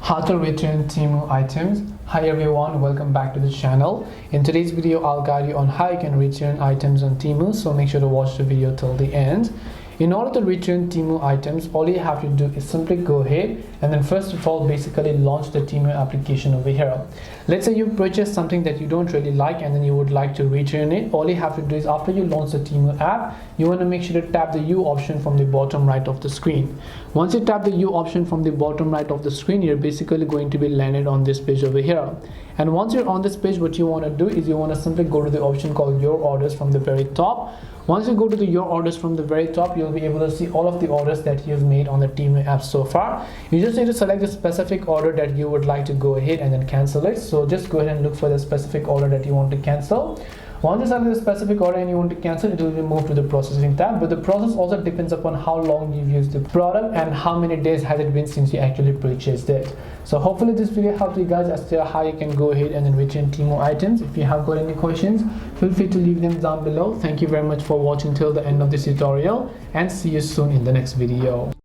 How to return Temu items. Hi everyone, welcome back to the channel. In today's video I'll guide you on how you can return items on Temu, so make sure to watch the video till the end. In order to return Temu items, all you have to do is simply go ahead and then first of all basically launch the Temu application over here. Let's say you purchased something that you don't really like and then you would like to return it. All you have to do is after you launch the Temu app, you want to make sure to tap the U option from the bottom right of the screen. Once you tap the U option from the bottom right of the screen, you're basically going to be landed on this page over here. And once you're on this page, what you want to do is you want to simply go to the option called Your Orders from the very top. Once you go to the Your Orders from the very top, you'll be able to see all of the orders that you've made on the Temu app so far. You just need to select the specific order that you would like to go ahead and then cancel it. So just go ahead and look for the specific order that you want to cancel. Once you select the specific order and you want to cancel, it will be moved to the processing tab. But the process also depends upon how long you've used the product and how many days has it been since you actually purchased it. So hopefully this video helped you guys as to how you can go ahead and then return Temu items. If you have got any questions, feel free to leave them down below. Thank you very much for watching till the end of this tutorial and see you soon in the next video.